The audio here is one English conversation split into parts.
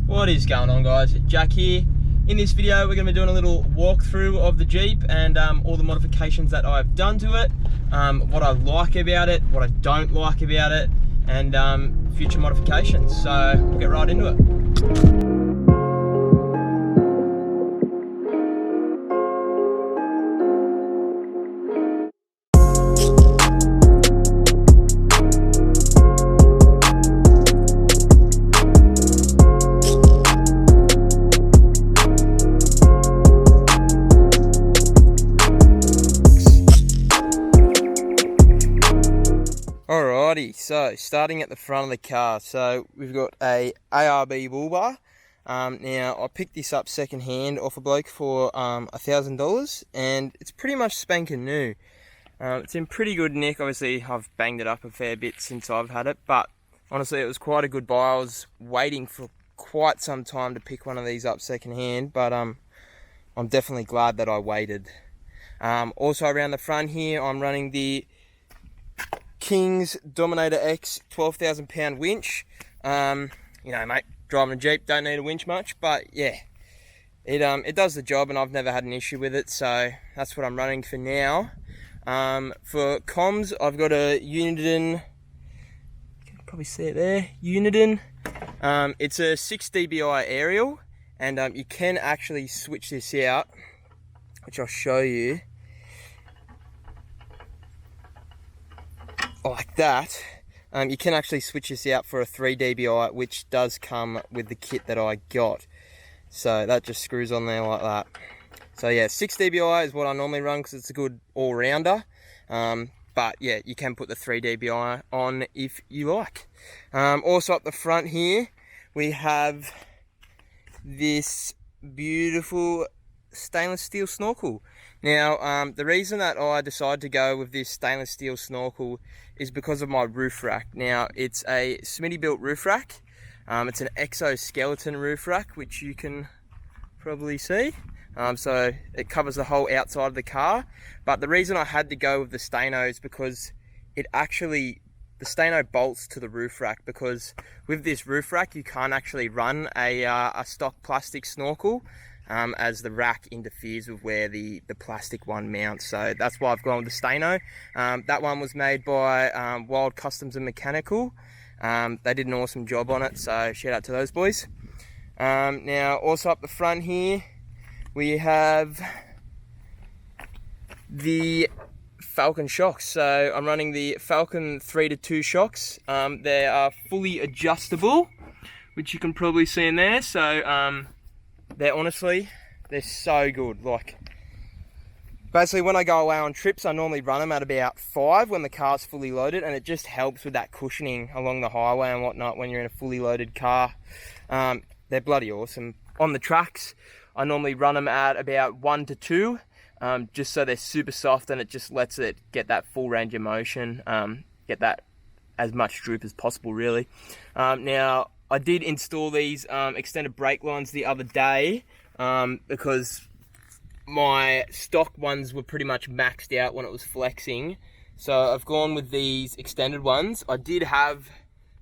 What is going on, guys? Jack here. In this video we're going to be doing a little walkthrough of the Jeep and all the modifications that I've done to it, what I like about it, what I don't like about it, and future modifications. So we'll get right into it. Alrighty, so starting at the front of the car, so we've got a ARB bull bar. Now I picked this up second hand off a bloke for $1,000, and it's pretty much spanking new. It's in pretty good nick. Obviously I've banged it up a fair bit since I've had it, but honestly it was quite a good buy. I was waiting for quite some time to pick one of these up second hand, but I'm definitely glad that I waited. Also around the front here I'm running the King's Dominator X 12,000 pound winch. You know, mate, driving a Jeep, don't need a winch much, but yeah, it does the job and I've never had an issue with it, so that's what I'm running for now. For comms, I've got a Uniden, you can probably see it there, Uniden. It's a 6 dBi aerial, and you can actually switch this out, which I'll show you. Like that. You can actually switch this out for a 3 dBi, which does come with the kit that I got. So that just screws on there like that. So yeah, 6 dBi is what I normally run because it's a good all-rounder. But yeah, you can put the 3 dBi on if you like. Also up the front here, we have this beautiful stainless steel snorkel. Now, the reason that I decided to go with this stainless steel snorkel is because of my roof rack. Now, it's a Smitty built roof rack. It's an exoskeleton roof rack, which you can probably see. So it covers the whole outside of the car. But the reason I had to go with the Stano is because the Stano bolts to the roof rack, because with this roof rack you can't actually run a stock plastic snorkel, as the rack interferes with where the plastic one mounts. So that's why I've gone with the Stano. That one was made by Wild Customs and Mechanical. They did an awesome job on it, so shout out to those boys. Now also up the front here we have the Falcon shocks. So I'm running the Falcon 3-2 shocks. They are fully adjustable, which you can probably see in there. So they're so good. Like, basically when I go away on trips, I normally run them at about 5 when the car's fully loaded, and it just helps with that cushioning along the highway and whatnot when you're in a fully loaded car. They're bloody awesome. On the tracks, I normally run them at about 1 to 2, just so they're super soft and it just lets it get that full range of motion, get that as much droop as possible, really. Now, I did install these extended brake lines the other day because my stock ones were pretty much maxed out when it was flexing. So I've gone with these extended ones. I did have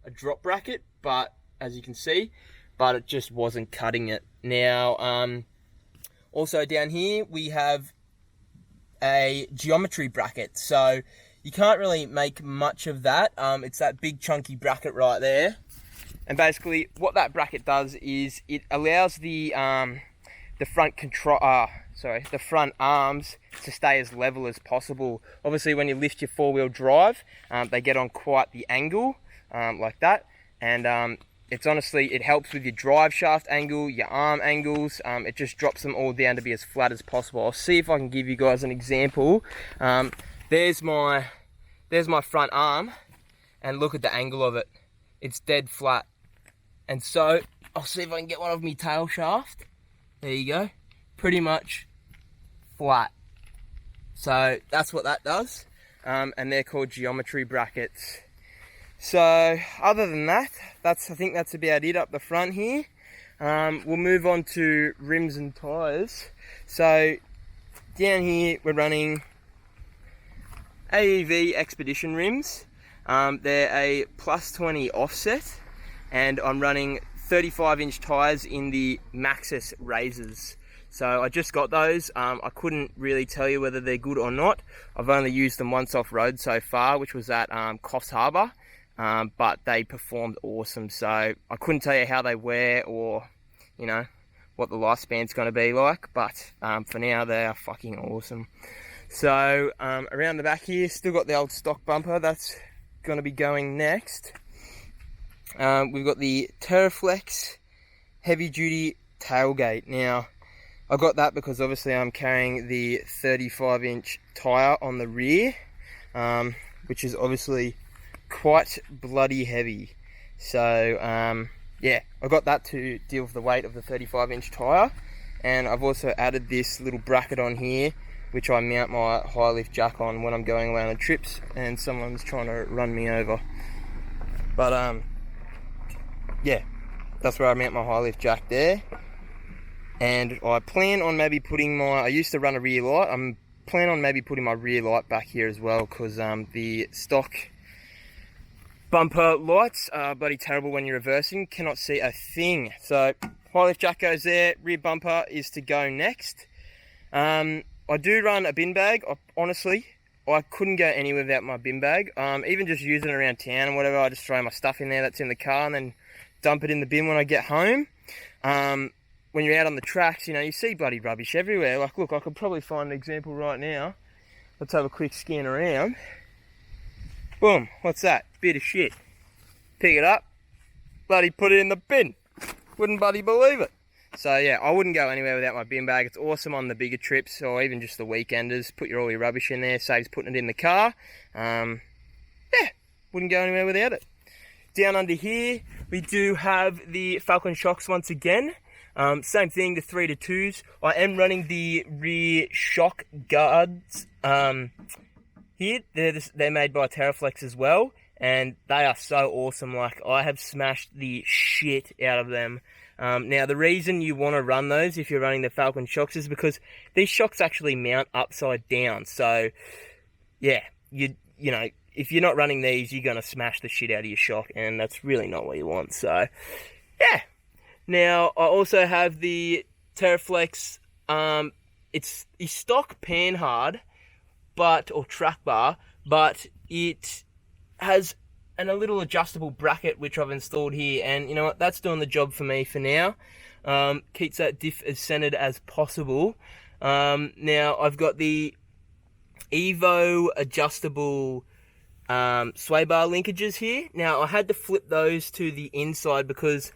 a drop bracket, but as you can see, but it just wasn't cutting it. Now, also down here we have a geometry bracket. So you can't really make much of that. It's that big chunky bracket right there. And basically what that bracket does is it allows the front arms to stay as level as possible. Obviously when you lift your four-wheel drive, they get on quite the angle, like that. And it helps with your drive shaft angle, your arm angles. It just drops them all down to be as flat as possible. I'll see if I can give you guys an example. There's my front arm, and look at the angle of it. It's dead flat. And so I'll see if I can get one of my tail shaft. There you go. Pretty much flat. So that's what that does. And they're called geometry brackets. So other than that, I think that's about it up the front here. We'll move on to rims and tyres. So down here we're running AEV Expedition rims. They're a +20 offset, and I'm running 35-inch tyres in the Maxxis Razors. So I just got those. I couldn't really tell you whether they're good or not. I've only used them once off road so far, which was at Coffs Harbour, but they performed awesome. So I couldn't tell you how they wear or, you know, what the lifespan's going to be like, but for now they are fucking awesome. So around the back here, still got the old stock bumper. That's going to be going next. We've got the TerraFlex heavy duty tailgate. Now, I got that because obviously I'm carrying the 35-inch tyre on the rear, which is obviously quite bloody heavy. So yeah, I got that to deal with the weight of the 35-inch tyre, and I've also added this little bracket on here, which I mount my high lift jack on when I'm going away on trips and someone's trying to run me over. But yeah, that's where I mount my high lift jack there. And I plan on maybe putting I used to run a rear light. I'm planning on maybe putting my rear light back here as well, because the stock bumper lights are bloody terrible when you're reversing. Cannot see a thing. So high lift jack goes there. Rear bumper is to go next. I do run a bin bag. Honestly, I couldn't go anywhere without my bin bag. Even just using it around town and whatever, I just throw my stuff in there that's in the car and then dump it in the bin when I get home. When you're out on the tracks, you know, you see bloody rubbish everywhere. Like, look, I could probably find an example right now. Let's have a quick scan around. Boom, what's that? Bit of shit. Pick it up, bloody put it in the bin. Wouldn't bloody believe it. So yeah, I wouldn't go anywhere without my bin bag. It's awesome on the bigger trips or even just the weekenders. Put all your rubbish in there, saves putting it in the car. Yeah, wouldn't go anywhere without it. Down under here, we do have the Falcon shocks once again. Same thing, the 3-2s. I am running the rear shock guards here. They're made by TerraFlex as well, and they are so awesome. Like, I have smashed the shit out of them. Now, the reason you want to run those if you're running the Falcon shocks is because these shocks actually mount upside down. So, yeah, you know, if you're not running these, you're going to smash the shit out of your shock, and that's really not what you want. So, yeah. Now, I also have the TerraFlex, it's the stock panhard, or track bar, but it has a little adjustable bracket which I've installed here, and you know what, that's doing the job for me for now. Keeps that diff as centered as possible. Now, I've got the Evo adjustable sway bar linkages here. Now, I had to flip those to the inside because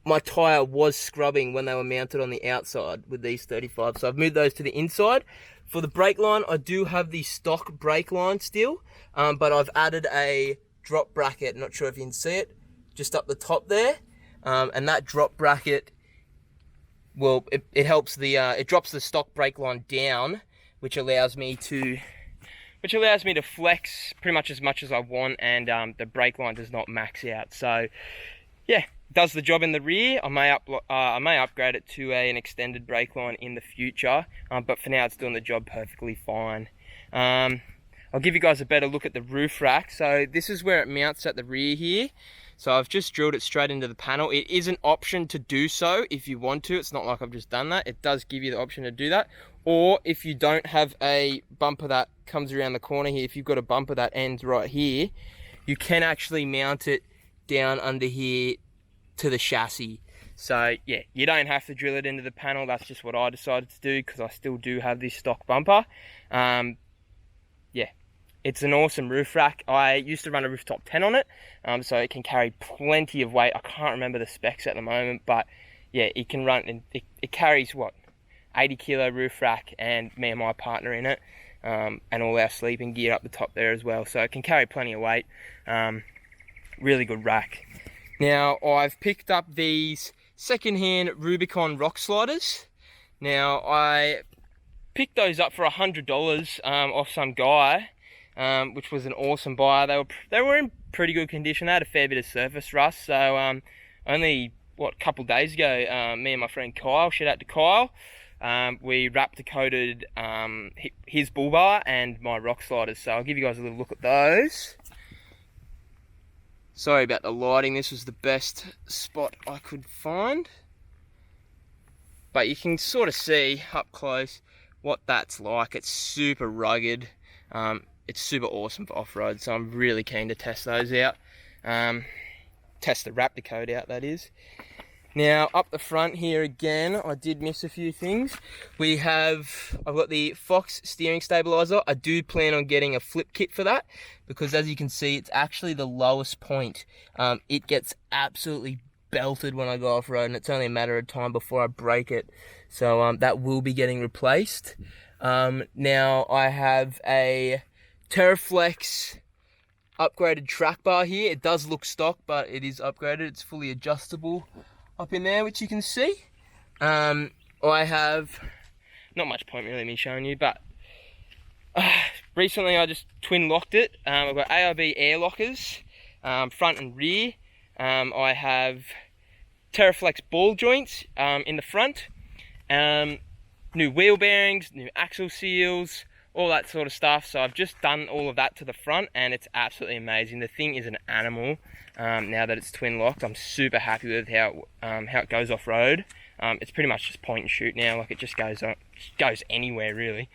my tyre was scrubbing when they were mounted on the outside with these 35. So I've moved those to the inside. For the brake line, I do have the stock brake line still, but I've added a drop bracket. Not sure if you can see it, just up the top there. And that drop bracket, well, it helps it drops the stock brake line down, which allows me to flex pretty much as I want, and the brake line does not max out. So yeah, does the job in the rear. I may upgrade it to an extended brake line in the future, but for now it's doing the job perfectly fine. I'll give you guys a better look at the roof rack. So this is where it mounts at the rear here. So I've just drilled it straight into the panel. It is an option to do so if you want to. It's not like I've just done that. It does give you the option to do that. Or if you don't have a bumper that comes around the corner here, if you've got a bumper that ends right here, you can actually mount it down under here to the chassis. So yeah, you don't have to drill it into the panel. That's just what I decided to do because I still do have this stock bumper. Yeah, it's an awesome roof rack. I used to run a rooftop 10 on it, so it can carry plenty of weight. I can't remember the specs at the moment, but yeah, it can run, and it carries what, 80 kilo roof rack, and me and my partner in it, and all our sleeping gear up the top there as well. So it can carry plenty of weight. Really good rack. Now, I've picked up these secondhand Rubicon rock sliders. Now, I picked those up for $100 off some guy, which was an awesome buy. They were in pretty good condition. They had a fair bit of surface rust. So only a couple days ago, me and my friend Kyle, shout out to Kyle, we wrapped coated his bull bar and my rock sliders. So I'll give you guys a little look at those. Sorry about the lighting, this was the best spot I could find. But you can sort of see up close what that's like. It's super rugged. It's super awesome for off-road, so I'm really keen to test those out. Test the Raptor code out, that is. Now, up the front here again, I did miss a few things. I've got the Fox steering stabilizer. I do plan on getting a flip kit for that, because as you can see, it's actually the lowest point. It gets absolutely belted when I go off-road, and it's only a matter of time before I break it. So that will be getting replaced. Now, I have a TerraFlex upgraded track bar here. It does look stock, but it is upgraded. It's fully adjustable up in there, which you can see. I have, not much point really me showing you, but recently I just twin locked it. I've got ARB air lockers, front and rear. I have TerraFlex ball joints in the front, new wheel bearings, new axle seals, all that sort of stuff. So I've just done all of that to the front, and it's absolutely amazing. The thing is an animal. Now that it's twin locked, I'm super happy with how it goes off road. It's pretty much just point and shoot now. Like, it just goes anywhere really.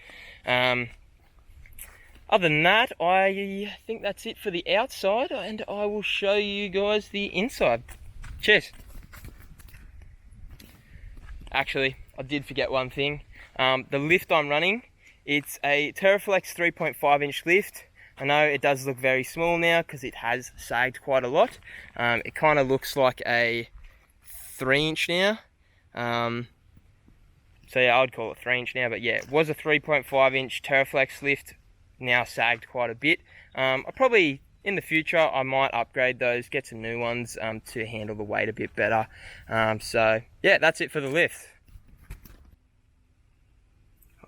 Other than that, I think that's it for the outside, and I will show you guys the inside. Cheers. Actually, I did forget one thing. The lift I'm running, it's a TerraFlex 3.5 inch lift. I know it does look very small now because it has sagged quite a lot. It kind of looks like a 3 inch now. So yeah, I would call it 3 inch now, but yeah, it was a 3.5 inch TerraFlex lift, now sagged quite a bit. I probably, in the future, I might upgrade those, get some new ones to handle the weight a bit better. So yeah, that's it for the lift.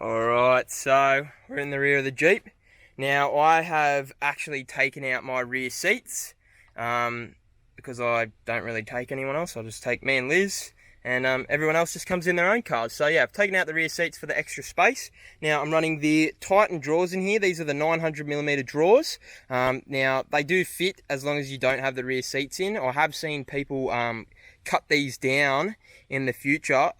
Alright, so we're in the rear of the Jeep. Now, I have actually taken out my rear seats because I don't really take anyone else. I'll just take me and Liz, and everyone else just comes in their own cars. So yeah, I've taken out the rear seats for the extra space. Now, I'm running the Titan drawers in here. These are the 900mm drawers. Now, they do fit as long as you don't have the rear seats in. I have seen people cut these down in the future.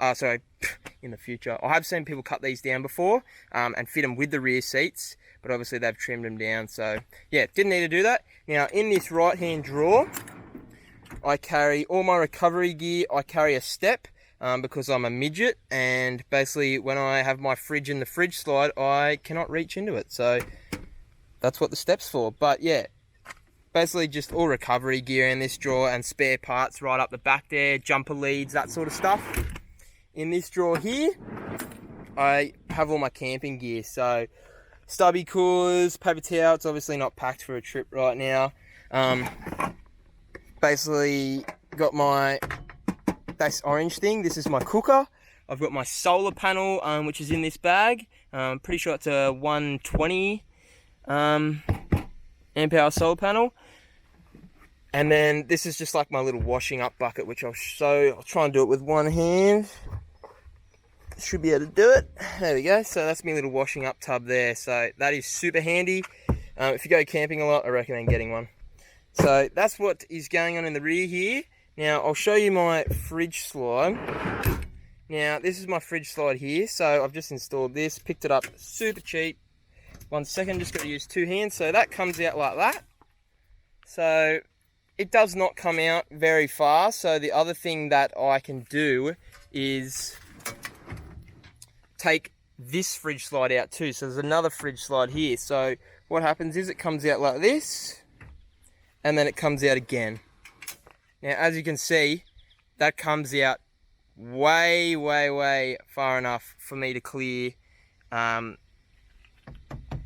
In the future. I have seen people cut these down before and fit them with the rear seats, but obviously they've trimmed them down, so yeah, didn't need to do that. Now, in this right hand drawer, I carry all my recovery gear. I carry a step because I'm a midget, and basically when I have my fridge in the fridge slide, I cannot reach into it, so that's what the step's for. But yeah, basically just all recovery gear in this drawer, and spare parts right up the back there, jumper leads, that sort of stuff. In this drawer here, I have all my camping gear, so stubby coolers, paper towel. It's obviously not packed for a trip right now. Basically got this orange thing. This is my cooker. I've got my solar panel, which is in this bag. Pretty sure it's a 120 amp hour solar panel. And then this is just like my little washing up bucket, which I'll try and do it with one hand. Should be able to do it. There we go. So that's my little washing up tub there. So that is super handy. If you go camping a lot, I recommend getting one. So that's what is going on in the rear here. Now I'll show you my fridge slide. Now this is my fridge slide here. So I've just installed this, picked it up super cheap. 1 second, just got to use two hands. So that comes out like that. So it does not come out very far. So the other thing that I can do is take this fridge slide out too. So there's another fridge slide here. So what happens is it comes out like this, and then it comes out again. Now, as you can see, that comes out way, way, way far enough for me to clear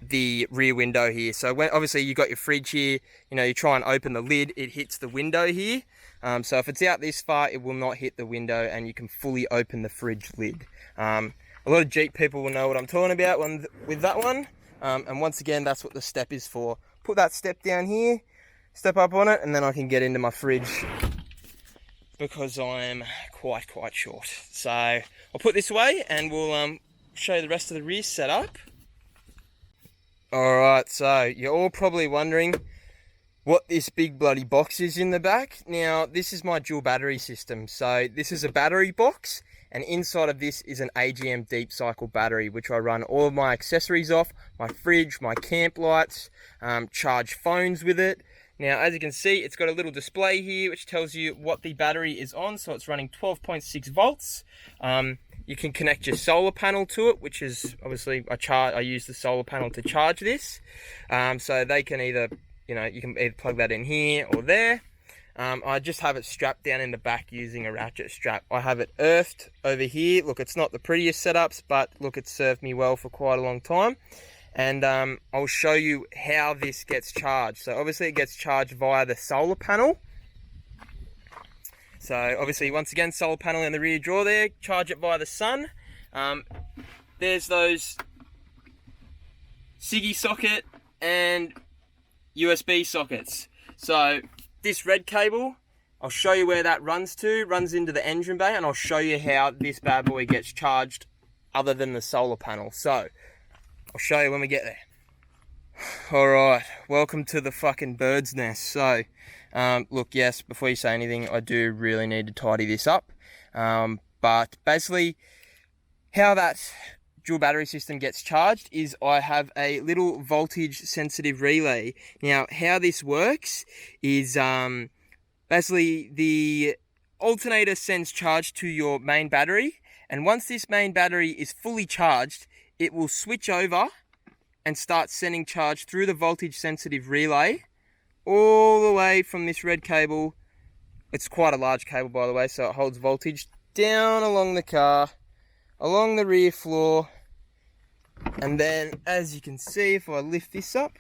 the rear window here. So when obviously you got your fridge here, you know, you try and open the lid, it hits the window here. So if it's out this far, it will not hit the window, and you can fully open the fridge lid. A lot of Jeep people will know what I'm talking about with that one. And once again, that's what the step is for. Put that step down here, step up on it, and then I can get into my fridge because I'm quite short. So I'll put this away, and we'll show you the rest of the rear setup. Alright, so you're all probably wondering, what this big bloody box is in the back. Now, this is my dual battery system. So this is a battery box, and inside of this is an AGM deep cycle battery, which I run all of my accessories off, my fridge, my camp lights, charge phones with it. Now, as you can see, it's got a little display here, which tells you what the battery is on. So it's running 12.6 volts. You can connect your solar panel to it, which is obviously I use the solar panel to charge this. So they can either, you can either plug that in here or there. I just have it strapped down in the back using a ratchet strap. I have it earthed over here. Look, it's not the prettiest setups, but look, it's served me well for quite a long time. And I'll show you how this gets charged. So obviously it gets charged via the solar panel. So obviously, once again, solar panel in the rear drawer there, charge it via the sun. There's those SIGGI socket and USB sockets. So this red cable, I'll show you where that runs to, runs into the engine bay, and I'll show you how this bad boy gets charged other than the solar panel. So I'll show you when we get there. Alright, welcome to the fucking bird's nest. So, look, yes, before you say anything, I do really need to tidy this up. But basically, how that dual battery system gets charged is I have a little voltage sensitive relay. Now, how this works is basically the alternator sends charge to your main battery, and once this main battery is fully charged, it will switch over and start sending charge through the voltage sensitive relay all the way from this red cable. It's quite a large cable, by the way, so it holds voltage down along the car, along the rear floor, and then as you can see, if I lift this up,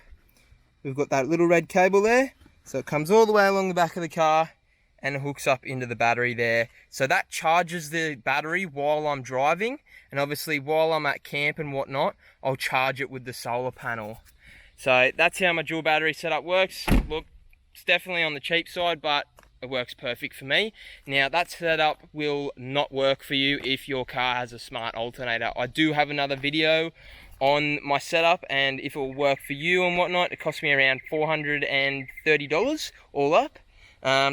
we've got that little red cable there, so it comes all the way along the back of the car and it hooks up into the battery there. So that charges the battery while I'm driving, and obviously while I'm at camp and whatnot, I'll charge it with the solar panel. So that's how my dual battery setup works. Look, it's definitely on the cheap side, but it works perfect for me. Now, that setup will not work for you if your car has a smart alternator. I do have another video on my setup, and if it will work for you and whatnot, it cost me around $430 all up.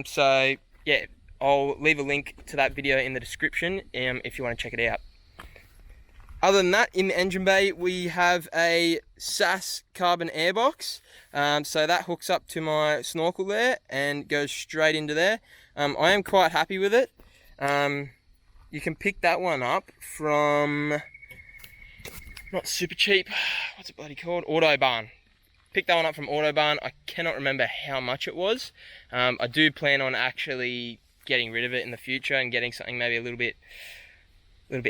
So yeah, I'll leave a link to that video in the description if you want to check it out. Other than that, in the engine bay, we have a SAS carbon airbox. So that hooks up to my snorkel there and goes straight into there. I am quite happy with it. You can pick that one up from, not super cheap, what's it bloody called? Autobarn. Picked that one up from Autobarn. I cannot remember how much it was. I do plan on actually getting rid of it in the future and getting something maybe a little bit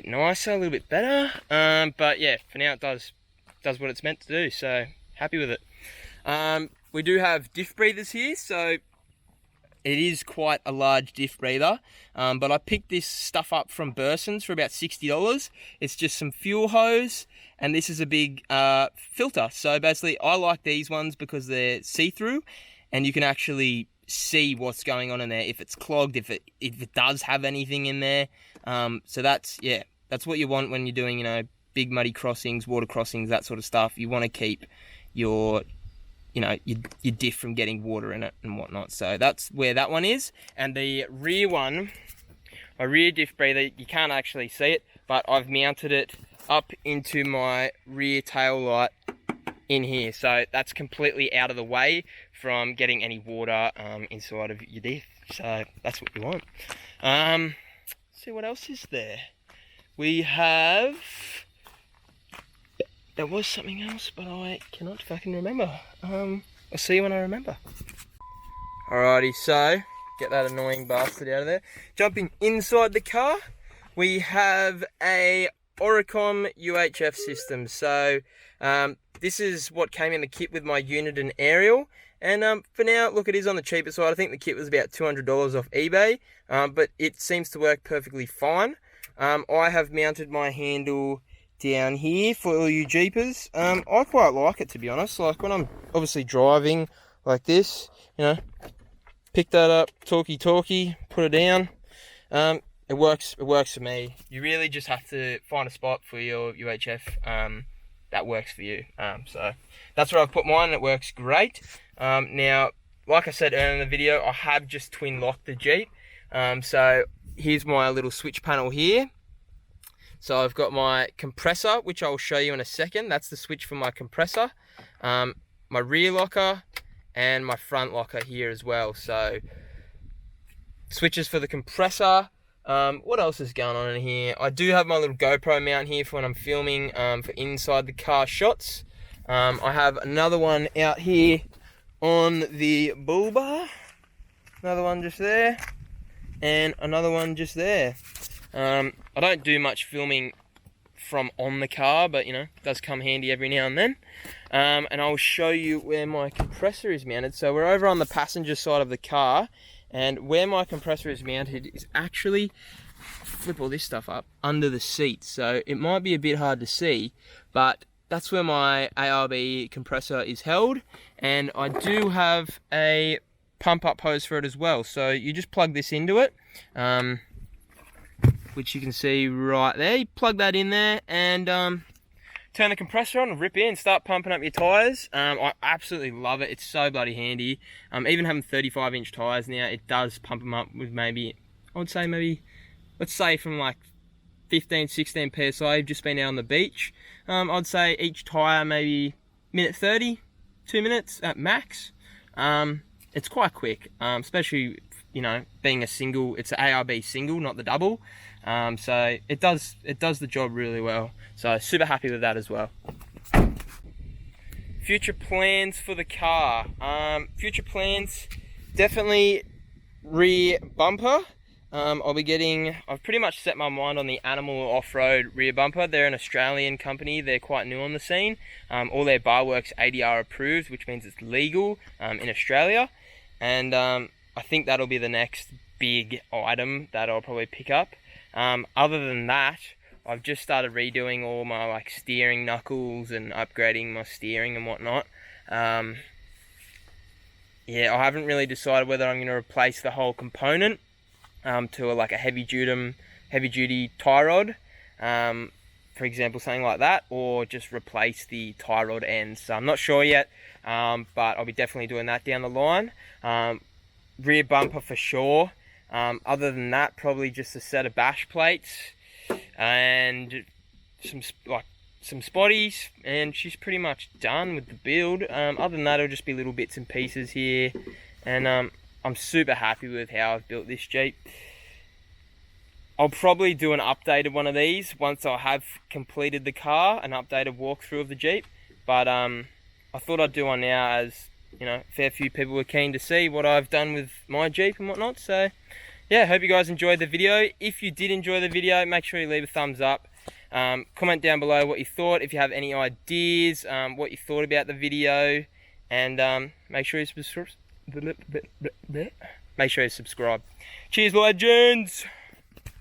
nicer, a little bit better. But yeah, for now it does what it's meant to do, so happy with it. We do have diff breathers here, so it is quite a large diff breather, but I picked this stuff up from Burson's for about $60. It's just some fuel hose, and this is a big filter. So basically, I like these ones because they're see-through, and you can actually see what's going on in there, if it's clogged, if it does have anything in there. So that's what you want when you're doing, big muddy crossings, water crossings, that sort of stuff. You want to keep your diff from getting water in it and whatnot. So that's where that one is. And the rear one, my rear diff breather, you can't actually see it, but I've mounted it up into my rear tail light in here, so that's completely out of the way from getting any water inside of your diff. So that's what you want. Let's see what else is there. We have, there was something else, but I cannot fucking remember. I'll see you when I remember. Alrighty, so get that annoying bastard out of there. Jumping inside the car, we have a Oricom UHF system. So this is what came in the kit with my unit and aerial. And for now, look, it is on the cheaper side. I think the kit was about $200 off eBay, but it seems to work perfectly fine. I have mounted my handle down here for all you jeepers. I quite like it, to be honest. Like when I'm obviously driving like this, pick that up, talkie, put it down. It works for me. You really just have to find a spot for your UHF that works for you. So that's where I've put mine, and it works great. Now, like I said earlier in the video, I have just twin locked the Jeep. So here's my little switch panel here. So I've got my compressor, which I'll show you in a second. That's the switch for my compressor. My rear locker and my front locker here as well. So switches for the compressor. What else is going on in here? I do have my little GoPro mount here for when I'm filming for inside the car shots. I have another one out here on the bull bar. Another one just there. And another one just there. I don't do much filming from on the car, but you know, it does come handy every now and then. And I'll show you where my compressor is mounted. So we're over on the passenger side of the car, and where my compressor is mounted is actually, flip all this stuff up, under the seat. So it might be a bit hard to see, but that's where my ARB compressor is held. And I do have a pump up hose for it as well. So you just plug this into it, which you can see right there. You plug that in there and turn the compressor on and rip in, start pumping up your tyres. I absolutely love it. It's so bloody handy. Even having 35-inch tyres now, it does pump them up with maybe, I would say maybe, let's say from like 15, 16 PSI. You've just been out on the beach. I'd say each tyre maybe minute 30, 2 minutes at max. It's quite quick, especially, you know, being a single. It's an ARB single, not the double. So it does the job really well. So super happy with that as well. Future plans for the car. Future plans, definitely rear bumper. I've pretty much set my mind on the Animal off-road rear bumper. They're an Australian company. They're quite new on the scene. All their bar work's ADR approved, which means it's legal in Australia. And I think that'll be the next big item that I'll probably pick up. Other than that, I've just started redoing all my like steering knuckles and upgrading my steering and whatnot. Yeah, I haven't really decided whether I'm going to replace the whole component to like a heavy duty tie rod, for example, something like that, or just replace the tie rod ends. So I'm not sure yet, but I'll be definitely doing that down the line. Rear bumper for sure. Other than that, probably just a set of bash plates and some spotties, and she's pretty much done with the build. Other than that, it'll just be little bits and pieces here, and I'm super happy with how I've built this Jeep. I'll probably do an updated one of these once I have completed the car, an updated walkthrough of the Jeep, but I thought I'd do one now, as you know, a fair few people were keen to see what I've done with my Jeep and whatnot. So yeah, hope you guys enjoyed the video. If you did enjoy the video, make sure you leave a thumbs up. Comment down below what you thought, if you have any ideas, what you thought about the video, and make sure you subscribe. Cheers, legends!